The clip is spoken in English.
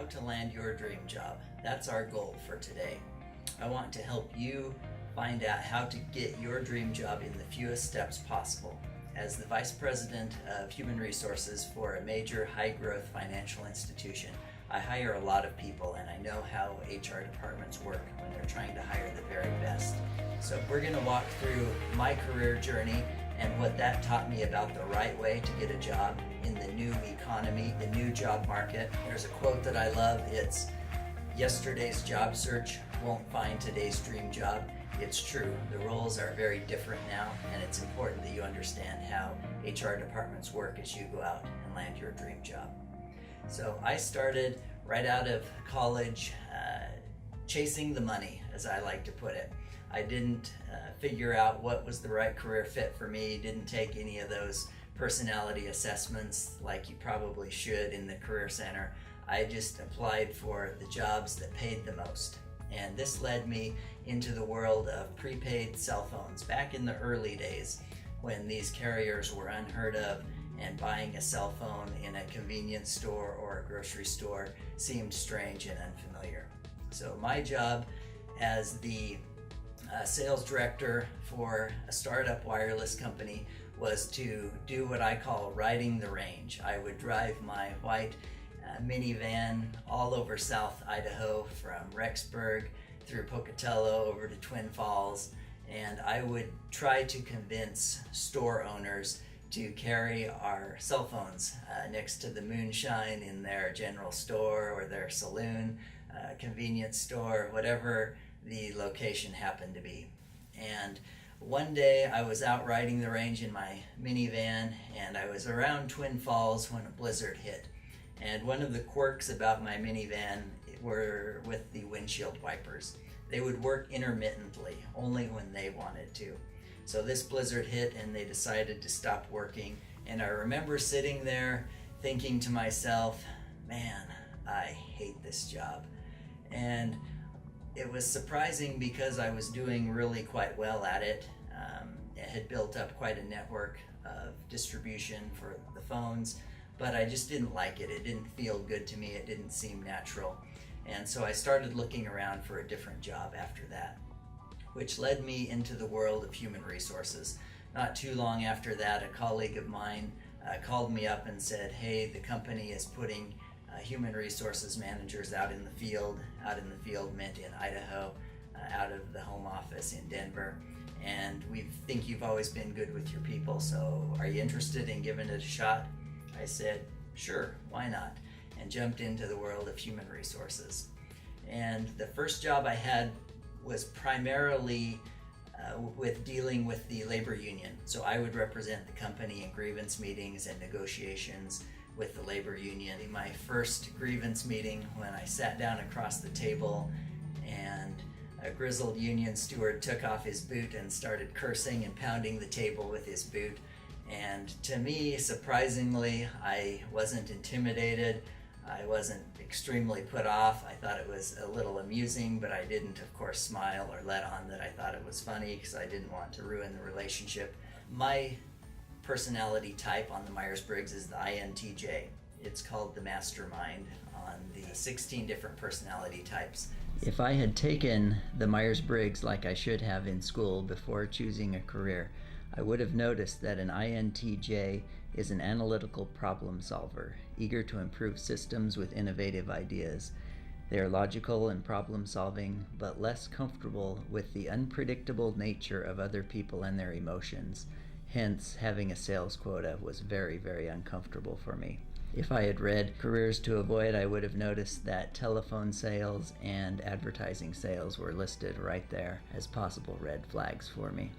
how to land your dream job. That's our goal for today. I want to help you find out how to get your dream job in the fewest steps possible. As the Vice President of Human Resources for a major high-growth financial institution, I hire a lot of people, and I know how HR departments work when they're trying to hire the very best. So we're going to walk through my career journey and what that taught me about the right way to get a job in the new economy, the new job market. There's a quote that I love. It's, "Yesterday's job search won't find today's dream job." It's true. The roles are very different now, and it's important that you understand how HR departments work as you go out and land your dream job. So I started right out of college chasing the money, as I like to put it. I didn't figure out what was the right career fit for me, didn't take any of those personality assessments like you probably should in the Career Center. I just applied for the jobs that paid the most. And this led me into the world of prepaid cell phones back in the early days when these carriers were unheard of, and buying a cell phone in a convenience store or a grocery store seemed strange and unfamiliar. So my job as the sales director for a startup wireless company was to do what I call riding the range. I would drive my white minivan all over South Idaho, from Rexburg through Pocatello over to Twin Falls, and I would try to convince store owners to carry our cell phones next to the moonshine in their general store or their saloon, convenience store, whatever the location happened to be. And one day I was out riding the range in my minivan, and I was around Twin Falls when a blizzard hit. And one of the quirks about my minivan were with the windshield wipers. They would work intermittently, only when they wanted to. So this blizzard hit and they decided to stop working. And I remember sitting there thinking to myself, man, I hate this job. And it was surprising because I was doing really quite well at it. It had built up quite a network of distribution for the phones, but I just didn't like it. It didn't feel good to me. It didn't seem natural. And so I started looking around for a different job after that, which led me into the world of human resources. Not too long after that, a colleague of mine called me up and said, hey, the company is putting human resources managers out in the field. Out in the field meant in Idaho, out of the home office in Denver. And we think you've always been good with your people, so are you interested in giving it a shot? I said, sure, why not? And jumped into the world of human resources. And the first job I had was primarily with dealing with the labor union. So I would represent the company in grievance meetings and negotiations with the labor union. In my first grievance meeting, when I sat down across the table and a grizzled union steward took off his boot and started cursing and pounding the table with his boot. And to me, surprisingly, I wasn't intimidated. I wasn't extremely put off. I thought it was a little amusing, but I didn't, of course, smile or let on that I thought it was funny because I didn't want to ruin the relationship. My personality type on the Myers-Briggs is the INTJ. It's called the mastermind on the 16 different personality types. If I had taken the Myers-Briggs like I should have in school before choosing a career, I would have noticed that an INTJ is an analytical problem solver, eager to improve systems with innovative ideas. They are logical and problem solving, but less comfortable with the unpredictable nature of other people and their emotions. Hence, having a sales quota was very, very uncomfortable for me. If I had read Careers to Avoid, I would have noticed that telephone sales and advertising sales were listed right there as possible red flags for me.